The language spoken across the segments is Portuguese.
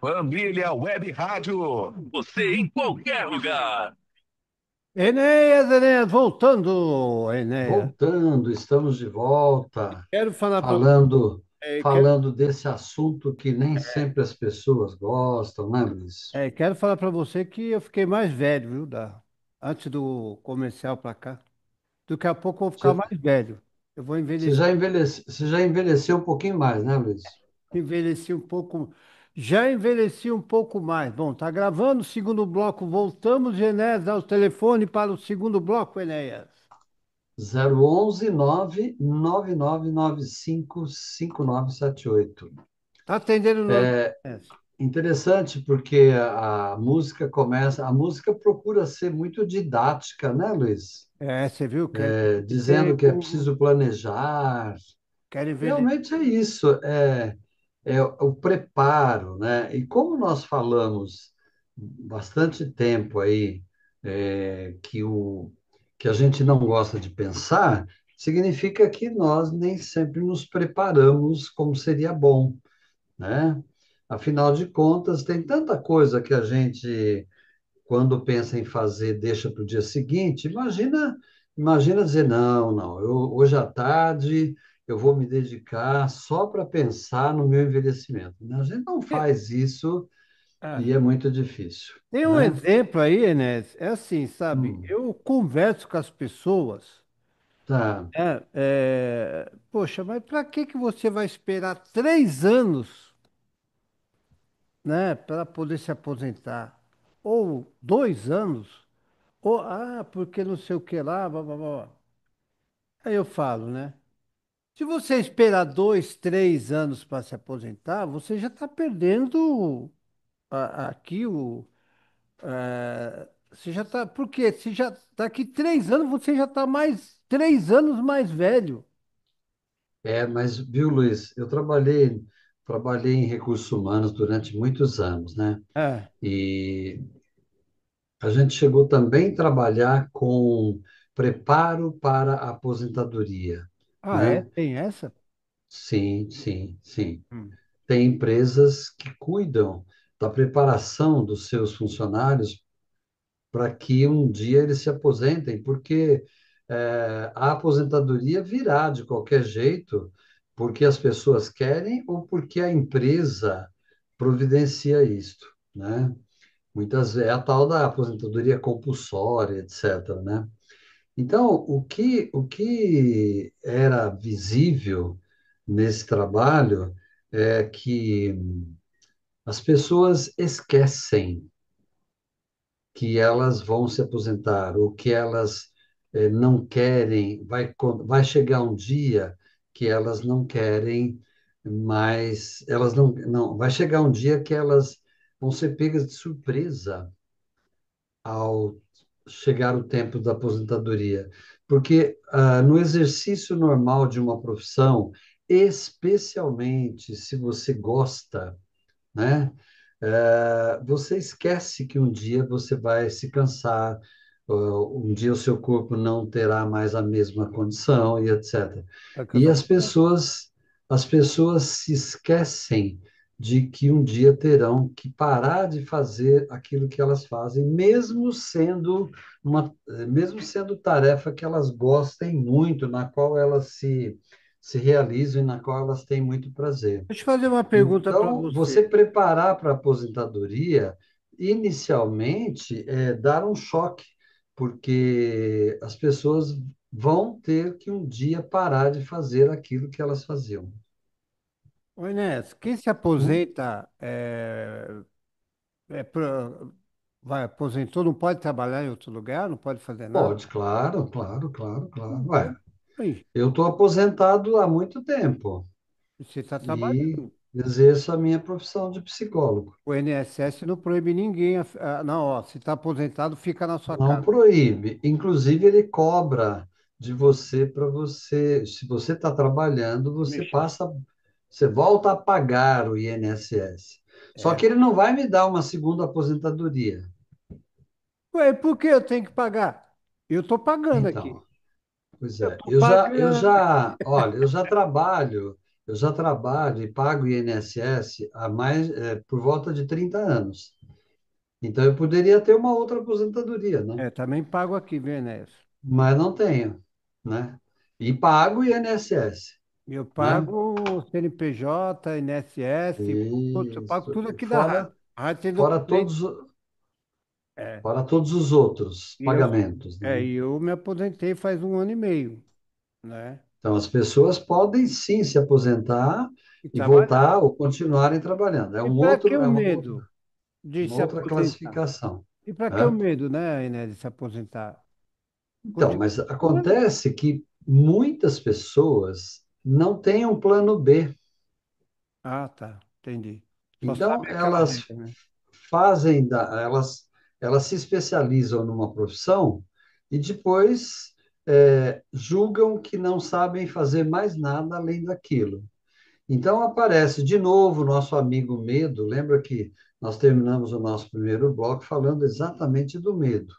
Família Web Rádio. Você em qualquer lugar. Enéas, voltando, Enéas. Voltando, estamos de volta, Quero falar para falando, quero, falando desse assunto que nem sempre as pessoas gostam, né, Luiz? quero falar para você que eu fiquei mais velho, viu, antes do comercial para cá. Daqui a pouco eu vou ficar Você, mais velho. Eu vou você já envelheceu um pouquinho mais, né, Luiz? envelhecer um pouco. Já envelheci um pouco mais. Bom, tá gravando o segundo bloco. Voltamos, Enéas, ao telefone para o segundo bloco, Enéas. 011 999955978. Tá atendendo normal, Enéas? Interessante porque a música começa, a música procura ser muito didática, né, Luiz? É, você viu? Quero Dizendo envelhecer que é preciso planejar. quero envelhecer. Realmente é isso, é o preparo, né? E como nós falamos bastante tempo aí que a gente não gosta de pensar, significa que nós nem sempre nos preparamos como seria bom, né? Afinal de contas, tem tanta coisa que a gente, quando pensa em fazer, deixa para o dia seguinte. Imagina dizer, não, não, hoje à tarde eu vou me dedicar só para pensar no meu envelhecimento. A gente não faz isso Ah, e é muito difícil, tem um né? exemplo aí, Enéas, é assim, sabe? Hum, Eu converso com as pessoas, tá. poxa, mas para que que você vai esperar 3 anos, né, para poder se aposentar? Ou 2 anos? Ou, porque não sei o que lá, blá, blá, blá. Aí eu falo, né? Se você esperar 2, 3 anos para se aposentar, você já está perdendo aqui você já tá. Por quê? Você já, daqui 3 anos você já está mais 3 anos mais velho. Mas viu, Luiz, eu trabalhei em recursos humanos durante muitos anos, né? É. E a gente chegou também a trabalhar com preparo para a aposentadoria, É? né? Tem essa? Sim, sim, sim. Hum. Tem empresas que cuidam da preparação dos seus funcionários para que um dia eles se aposentem, porque a aposentadoria virá de qualquer jeito, porque as pessoas querem ou porque a empresa providencia isto, né? Muitas vezes é a tal da aposentadoria compulsória, etc., né? Então, o que era visível nesse trabalho é que as pessoas esquecem que elas vão se aposentar, ou que elas não querem, vai chegar um dia que elas não querem mais, elas vai chegar um dia que elas vão ser pegas de surpresa ao chegar o tempo da aposentadoria. Porque no exercício normal de uma profissão, especialmente se você gosta, né? Você esquece que um dia você vai se cansar, um dia o seu corpo não terá mais a mesma condição e etc. Vai E casar. as pessoas se esquecem de que um dia terão que parar de fazer aquilo que elas fazem, mesmo sendo tarefa que elas gostem muito, na qual elas se realizam e na qual elas têm muito prazer. Deixa eu fazer uma pergunta para Então, você você. preparar para a aposentadoria, inicialmente, é dar um choque, porque as pessoas vão ter que um dia parar de fazer aquilo que elas faziam. Ô, Inés, quem se Hum? aposenta, vai, aposentou, não pode trabalhar em outro lugar, não pode fazer nada? Pode, claro, claro, claro, claro. Então, aí, Eu estou aposentado há muito tempo você está e trabalhando. exerço a minha profissão de psicólogo. O INSS não proíbe ninguém. Não, ó, se está aposentado, fica na sua Não casa. proíbe. Inclusive, ele cobra de você para você, se você está trabalhando, Mexer. você volta a pagar o INSS. Só É. que ele não vai me dar uma segunda aposentadoria. Ué, por que eu tenho que pagar? Eu estou pagando aqui. Então, pois Eu é, estou pagando. olha, eu já trabalho. Eu já trabalho e pago INSS há mais, por volta de 30 anos. Então, eu poderia ter uma outra aposentadoria, né? É, também pago aqui, viu, Enéas? Mas não tenho, né? E pago INSS, Eu né? pago CNPJ, INSS, putz, eu pago Isso. tudo aqui da rádio. Fora, A rádio tem fora documento. todos, É, fora todos os outros e eu, pagamentos, né? e eu me aposentei faz um ano e meio, né? Então, as pessoas podem sim se aposentar E e trabalhar. voltar ou continuarem trabalhando. E para que o É medo de uma se outra aposentar? classificação, E para que o né? medo, né, Inês, de se aposentar? Então, Continua mas trabalhando. acontece que muitas pessoas não têm um plano B. Ah, tá, entendi. Só Então, sabe aquela regra, né? fazem, elas se especializam numa profissão e depois julgam que não sabem fazer mais nada além daquilo. Então aparece de novo o nosso amigo medo. Lembra que nós terminamos o nosso primeiro bloco falando exatamente do medo,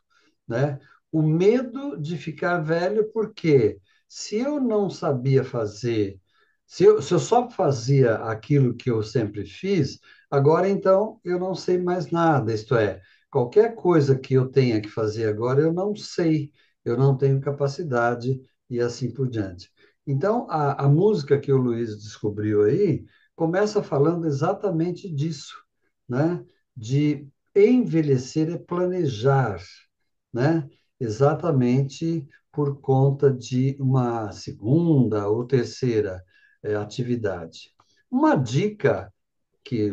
né? O medo de ficar velho, porque se eu não sabia fazer, se eu só fazia aquilo que eu sempre fiz, agora então eu não sei mais nada. Isto é, qualquer coisa que eu tenha que fazer agora, eu não sei, eu não tenho capacidade e assim por diante. Então, a música que o Luiz descobriu aí começa falando exatamente disso, né? De envelhecer é planejar, né? Exatamente por conta de uma segunda ou terceira atividade. Uma dica que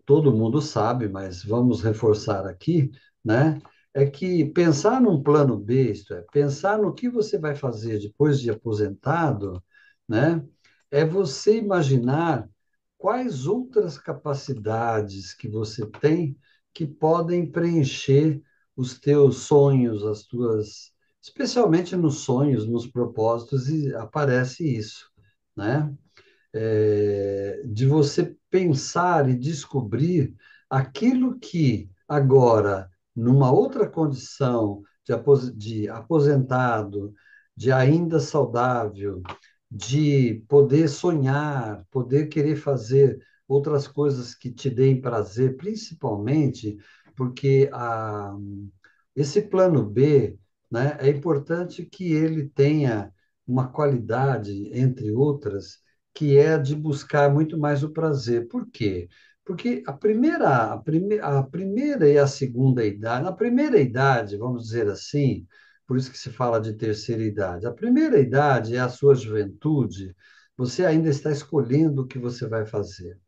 todo mundo sabe, mas vamos reforçar aqui, né? É que pensar num plano B, isto é, pensar no que você vai fazer depois de aposentado, né? É você imaginar quais outras capacidades que você tem que podem preencher os teus sonhos, as tuas, especialmente nos sonhos, nos propósitos, e aparece isso, né? De você pensar e descobrir aquilo que agora, numa outra condição de aposentado, de ainda saudável, de poder sonhar, poder querer fazer outras coisas que te deem prazer, principalmente porque esse plano B, né, é importante que ele tenha uma qualidade, entre outras, que é a de buscar muito mais o prazer. Por quê? Porque a primeira e a segunda idade, na primeira idade, vamos dizer assim, por isso que se fala de terceira idade. A primeira idade é a sua juventude, você ainda está escolhendo o que você vai fazer.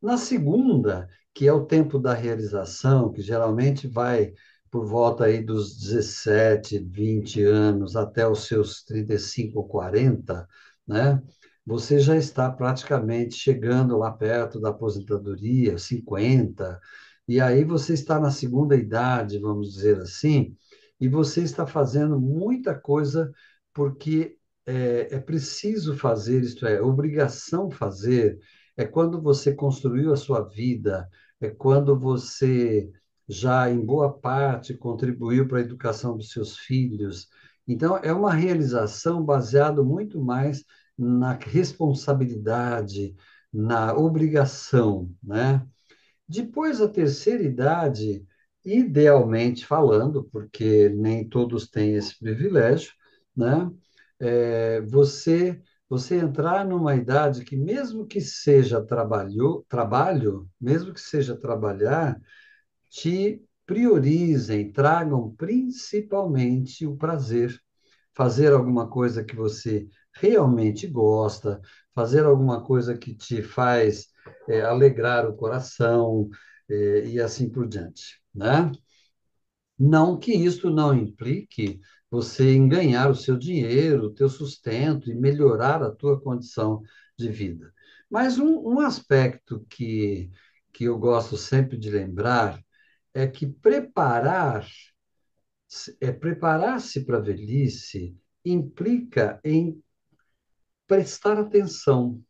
Na segunda, que é o tempo da realização, que geralmente vai por volta aí dos 17, 20 anos até os seus 35 ou 40, né? Você já está praticamente chegando lá perto da aposentadoria, 50, e aí você está na segunda idade, vamos dizer assim, e você está fazendo muita coisa porque é preciso fazer, isto é obrigação fazer, é quando você construiu a sua vida, é quando você já, em boa parte, contribuiu para a educação dos seus filhos. Então, é uma realização baseada muito mais na responsabilidade, na obrigação, né? Depois, a terceira idade, idealmente falando, porque nem todos têm esse privilégio, né? Você entrar numa idade que, mesmo que seja mesmo que seja trabalhar, te priorizem, tragam principalmente o prazer. Fazer alguma coisa que você realmente gosta, fazer alguma coisa que te faz alegrar o coração, e assim por diante, né? Não que isso não implique você em ganhar o seu dinheiro, o teu sustento e melhorar a tua condição de vida. Mas um aspecto que eu gosto sempre de lembrar é que preparar-se para a velhice implica em prestar atenção,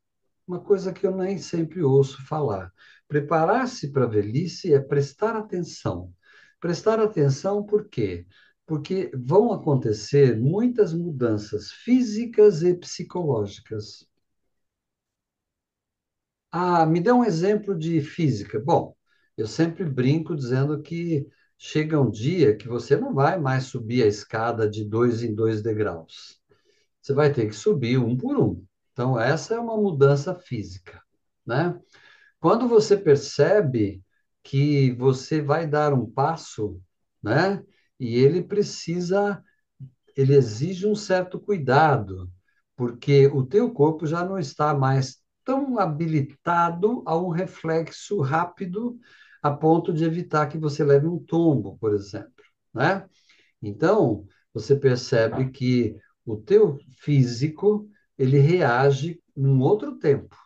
uma coisa que eu nem sempre ouço falar. Preparar-se para a velhice é prestar atenção. Prestar atenção por quê? Porque vão acontecer muitas mudanças físicas e psicológicas. Ah, me dê um exemplo de física. Bom, eu sempre brinco dizendo que chega um dia que você não vai mais subir a escada de 2 em 2 degraus. Você vai ter que subir um por um. Então, essa é uma mudança física, né? Quando você percebe que você vai dar um passo, né? E ele exige um certo cuidado, porque o teu corpo já não está mais tão habilitado a um reflexo rápido a ponto de evitar que você leve um tombo, por exemplo, né? Então, você percebe que o teu físico, ele reage num outro tempo,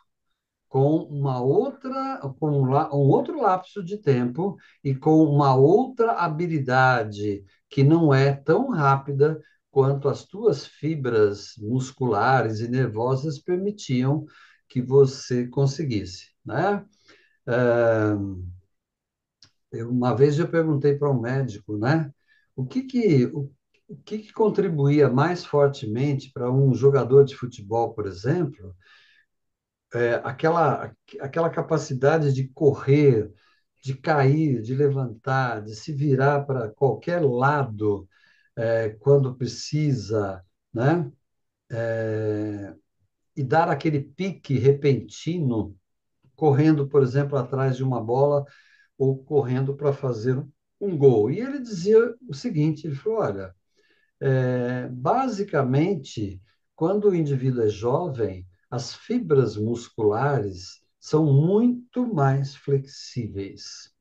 com uma outra, um outro lapso de tempo e com uma outra habilidade que não é tão rápida quanto as tuas fibras musculares e nervosas permitiam que você conseguisse, né? Uma vez eu perguntei para um médico, né? O que contribuía mais fortemente para um jogador de futebol, por exemplo, aquela capacidade de correr, de cair, de levantar, de se virar para qualquer lado, quando precisa, né? E dar aquele pique repentino, correndo, por exemplo, atrás de uma bola ou correndo para fazer um gol. E ele dizia o seguinte, ele falou, olha, basicamente, quando o indivíduo é jovem, as fibras musculares são muito mais flexíveis.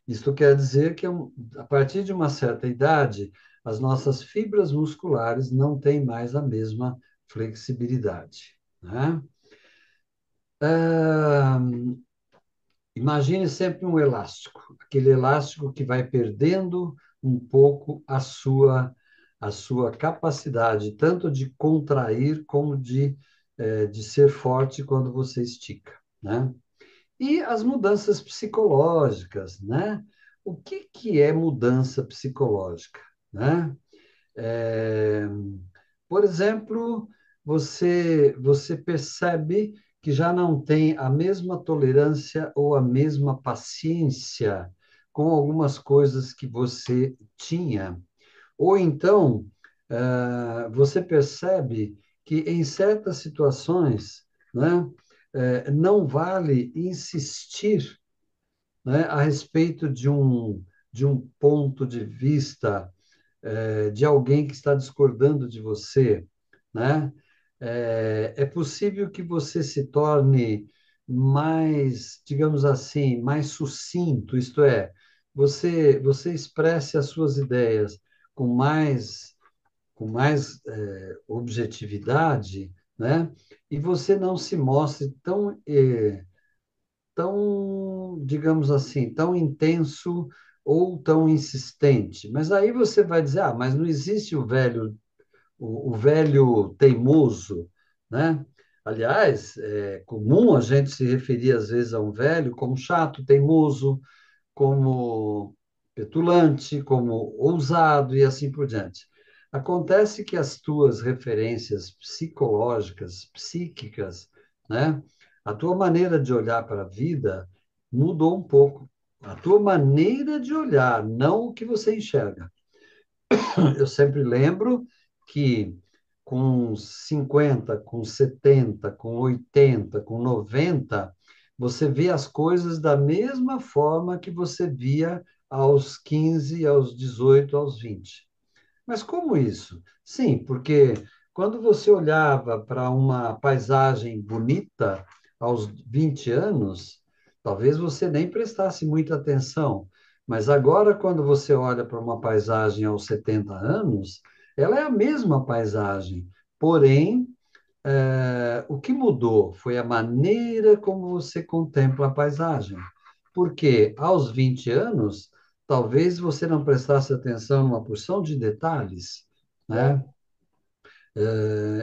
Isto quer dizer que, a partir de uma certa idade, as nossas fibras musculares não têm mais a mesma flexibilidade, né? Ah, imagine sempre um elástico, aquele elástico que vai perdendo um pouco a sua capacidade, tanto de contrair como de ser forte quando você estica, né? E as mudanças psicológicas, né? O que que é mudança psicológica, né? É, por exemplo, você percebe que já não tem a mesma tolerância ou a mesma paciência com algumas coisas que você tinha. Ou então, você percebe que em certas situações, né, não vale insistir, né, a respeito de um ponto de vista de alguém que está discordando de você, né? É possível que você se torne mais, digamos assim, mais sucinto, isto é, você expresse as suas ideias com mais objetividade, né? E você não se mostre tão, digamos assim, tão intenso ou tão insistente. Mas aí você vai dizer, ah, mas não existe o velho teimoso, né? Aliás, é comum a gente se referir às vezes a um velho como chato, teimoso, como petulante, como ousado e assim por diante. Acontece que as tuas referências psicológicas, psíquicas, né? A tua maneira de olhar para a vida mudou um pouco. A tua maneira de olhar, não o que você enxerga. Eu sempre lembro que com 50, com 70, com 80, com 90, você vê as coisas da mesma forma que você via aos 15, aos 18, aos 20. Mas como isso? Sim, porque quando você olhava para uma paisagem bonita aos 20 anos, talvez você nem prestasse muita atenção. Mas agora, quando você olha para uma paisagem aos 70 anos, ela é a mesma paisagem. Porém, o que mudou foi a maneira como você contempla a paisagem. Porque aos 20 anos, talvez você não prestasse atenção numa porção de detalhes, né?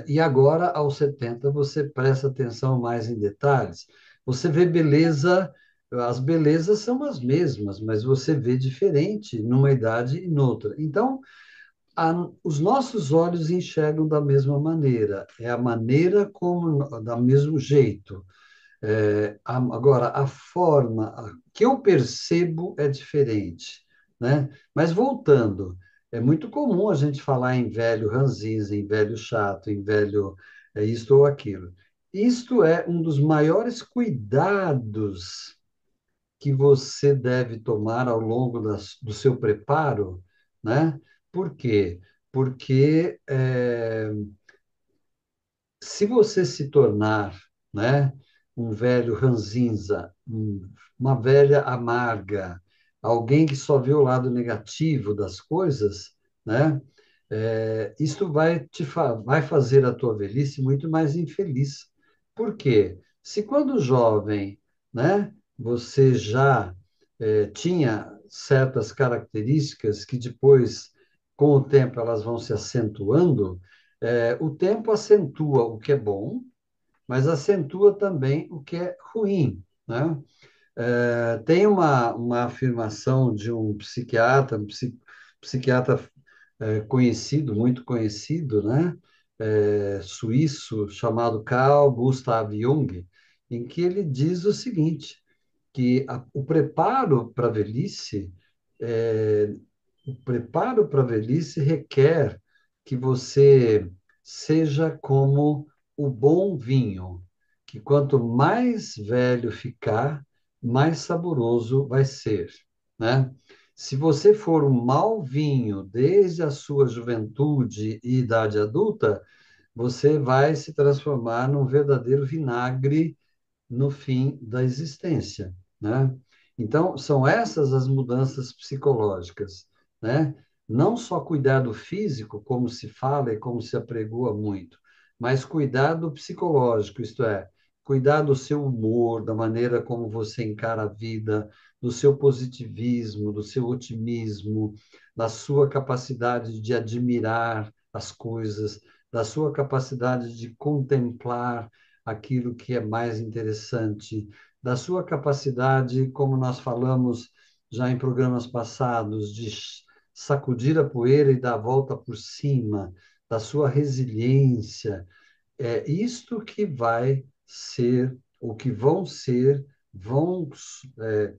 E agora, aos 70, você presta atenção mais em detalhes. Você vê beleza, as belezas são as mesmas, mas você vê diferente numa idade e noutra. Então, os nossos olhos enxergam da mesma maneira, é a maneira como, da mesmo jeito. Agora, a forma que eu percebo é diferente, né? Mas voltando, é muito comum a gente falar em velho ranzinza, em velho chato, em velho isto ou aquilo. Isto é um dos maiores cuidados que você deve tomar ao longo do seu preparo, né? Por quê? Porque se você se tornar, né, um velho ranzinza, uma velha amarga, alguém que só vê o lado negativo das coisas, né, isto vai fazer a tua velhice muito mais infeliz. Por quê? Se quando jovem, né, você já tinha certas características que depois, com o tempo, elas vão se acentuando, o tempo acentua o que é bom, mas acentua também o que é ruim, né? Tem uma afirmação de um psiquiatra, psiquiatra conhecido, muito conhecido, né? Suíço, chamado Carl Gustav Jung, em que ele diz o seguinte, que o preparo para a velhice é, o preparo para a velhice requer que você seja como o bom vinho, que quanto mais velho ficar, mais saboroso vai ser, né? Se você for um mau vinho desde a sua juventude e idade adulta, você vai se transformar num verdadeiro vinagre no fim da existência, né? Então, são essas as mudanças psicológicas, né? Não só cuidar do físico, como se fala e como se apregoa muito, mas cuidar do psicológico, isto é, cuidar do seu humor, da maneira como você encara a vida, do seu positivismo, do seu otimismo, da sua capacidade de admirar as coisas, da sua capacidade de contemplar aquilo que é mais interessante, da sua capacidade, como nós falamos já em programas passados, de sacudir a poeira e dar a volta por cima, da sua resiliência. É isto que vai ser, o que vão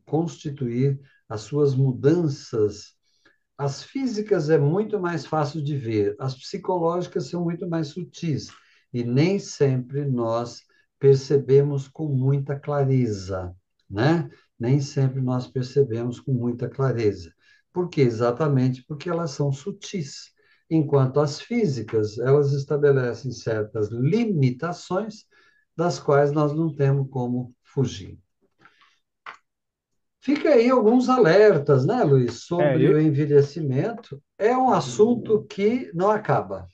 constituir as suas mudanças. As físicas é muito mais fácil de ver, as psicológicas são muito mais sutis e nem sempre nós percebemos com muita clareza, né? Nem sempre nós percebemos com muita clareza. Por quê? Exatamente porque elas são sutis. Enquanto as físicas, elas estabelecem certas limitações das quais nós não temos como fugir. Fica aí alguns alertas, né, Luiz, É, sobre o envelhecimento. É um assunto que não acaba,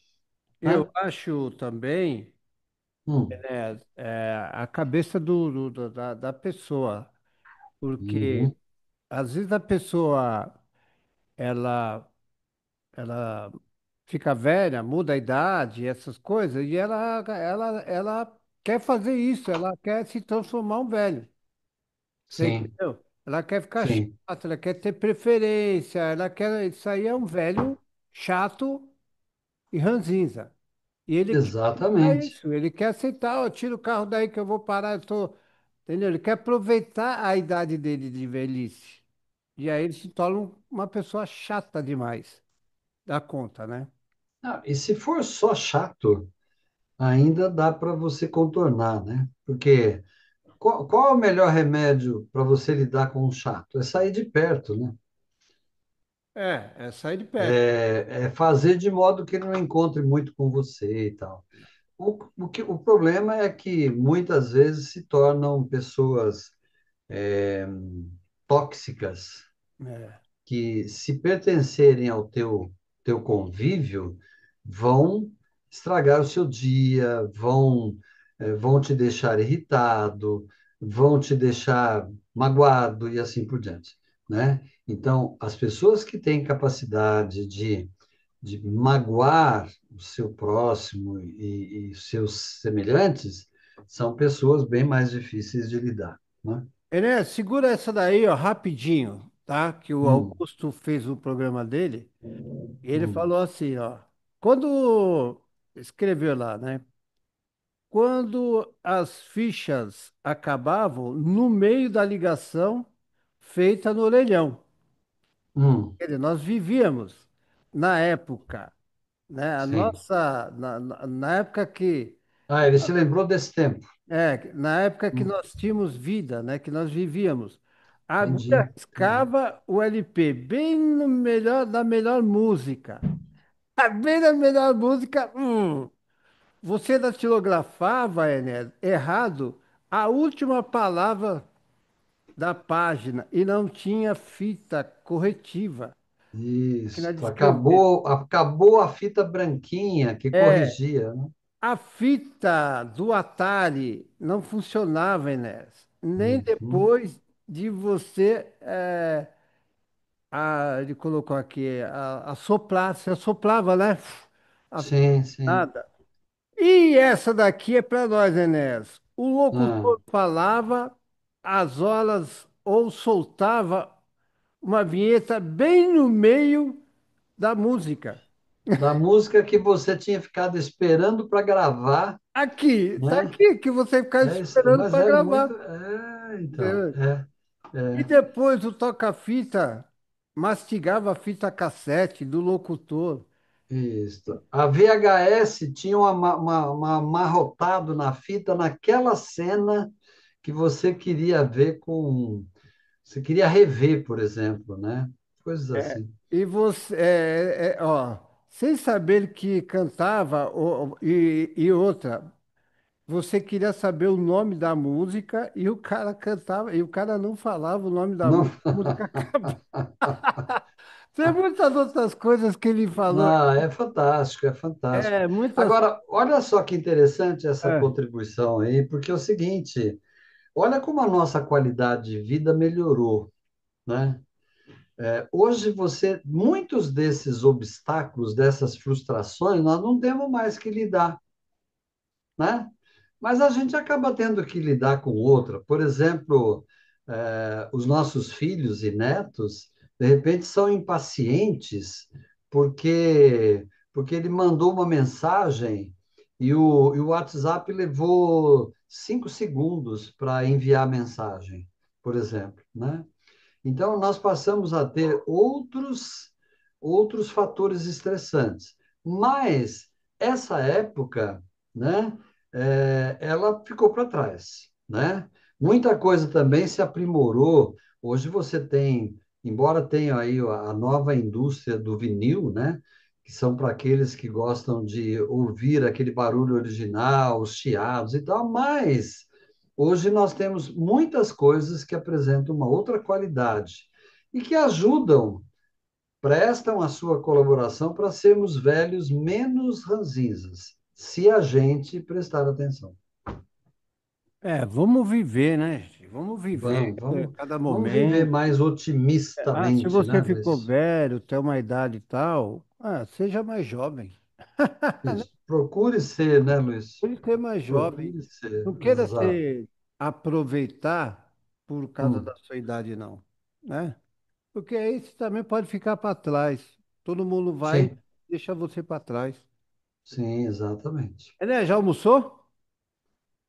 eu né? acho também Hum, a cabeça da pessoa, porque uhum, às vezes a pessoa ela, ela fica velha, muda a idade, essas coisas, e ela quer fazer isso, ela quer se transformar um velho. Você sim, entendeu? Ela quer ficar sim, chata, ela quer ter preferência, ela quer. Isso aí é um velho chato e ranzinza. E ele quer aceitar exatamente. isso, ele quer aceitar, ó, tira o carro daí que eu vou parar, eu tô. Entendeu? Ele quer aproveitar a idade dele de velhice. E aí ele se torna uma pessoa chata demais. Dá conta, né? Ah, e se for só chato, ainda dá para você contornar, né? Porque qual é o melhor remédio para você lidar com um chato? É sair de perto, né? É sair de perto. É fazer de modo que ele não encontre muito com você e tal. O problema é que muitas vezes se tornam pessoas tóxicas É. que, se pertencerem ao teu convívio, vão estragar o seu dia, vão te deixar irritado, vão te deixar magoado e assim por diante, né? Então, as pessoas que têm capacidade de magoar o seu próximo e seus semelhantes são pessoas bem mais difíceis de lidar, né? Enéas, segura essa daí, ó, rapidinho, tá? Que o Hum, Augusto fez o programa dele e ele hum, falou assim, ó. Quando escreveu lá, né? quando as fichas acabavam no meio da ligação feita no orelhão. Hum. Quer dizer, nós vivíamos na época, né? A Sim. nossa, na época que, Ah, ele se lembrou desse tempo. na época que Hum. nós tínhamos vida, né? Que nós vivíamos. A agulha Entendi, entendi. riscava o LP bem no melhor da melhor música. Bem da melhor música. Você datilografava, Enéas, errado a última palavra da página e não tinha fita corretiva. Que na Isso. disquete. Acabou a fita branquinha que É, corrigia, né? a fita do Atari não funcionava, Enéas. Nem Uhum. depois de você. Ele colocou aqui, assoprar. Você assoprava, né? A- Sim, sim. Nada. E essa daqui é para nós, Enéas. O Ah, locutor falava as horas ou soltava uma vinheta bem no meio da música. da música que você tinha ficado esperando para gravar, Aqui, tá né? aqui, que você ficar esperando Mas para é muito. gravar. Então, Entendeu? E é. depois o toca-fita mastigava a fita cassete do locutor. Isso. A VHS tinha uma amarrotado na fita naquela cena que você queria ver com. Você queria rever, por exemplo, né? Coisas É. assim. E você, ó, sem saber que cantava, e outra, você queria saber o nome da música e o cara cantava, e o cara não falava o nome da Não, música, a música acabava. Tem muitas outras coisas que ele falou. não, é fantástico, é fantástico. Muitas. Agora, olha só que interessante essa É, contribuição aí, porque é o seguinte, olha como a nossa qualidade de vida melhorou, né? Hoje muitos desses obstáculos, dessas frustrações, nós não temos mais que lidar, né? Mas a gente acaba tendo que lidar com outra. Por exemplo, os nossos filhos e netos, de repente, são impacientes porque ele mandou uma mensagem e o WhatsApp levou 5 segundos para enviar a mensagem, por exemplo, né? Então, nós passamos a ter outros fatores estressantes. Mas essa época, né, ela ficou para trás, né? Muita coisa também se aprimorou. Hoje você tem, embora tenha aí a nova indústria do vinil, né, que são para aqueles que gostam de ouvir aquele barulho original, os chiados e tal, mas hoje nós temos muitas coisas que apresentam uma outra qualidade e que ajudam, prestam a sua colaboração para sermos velhos menos ranzinzas, se a gente prestar atenção. vamos viver, né, gente? Vamos viver Vamos, vamos, cada vamos viver momento. mais Se otimistamente, você né, ficou Luiz? velho, tem uma idade e tal, seja mais jovem. Isso. Procure ser, né, Luiz? Pode ser mais jovem. Procure ser, Não queira exato. se aproveitar por causa da Hum, sua idade, não, né? Porque aí você também pode ficar para trás. Todo mundo vai sim, deixar você para trás. sim, exatamente. Né? Já almoçou?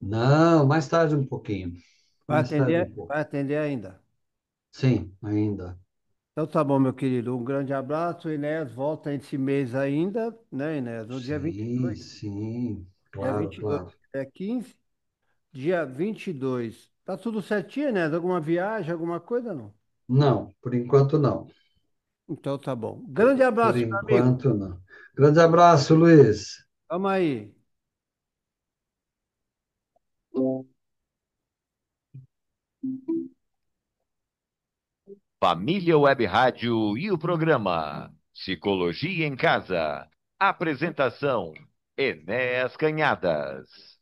Não, mais tarde um pouquinho. Mais tarde um pouco. Vai atender ainda. Sim, ainda. Então tá bom, meu querido. Um grande abraço. O Enéas volta esse mês ainda, né, Enéas? No dia vinte e Sim, dois. sim, Dia claro, 22 claro. é 15. Dia 22. Tá tudo certinho, Enéas? Alguma viagem, alguma coisa, não? Não, por enquanto não. Então tá bom. Grande Por abraço, meu amigo. enquanto não. Grande abraço, Luiz. Tamo aí. Família Web Rádio e o programa Psicologia em Casa. Apresentação: Enéas Canhadas.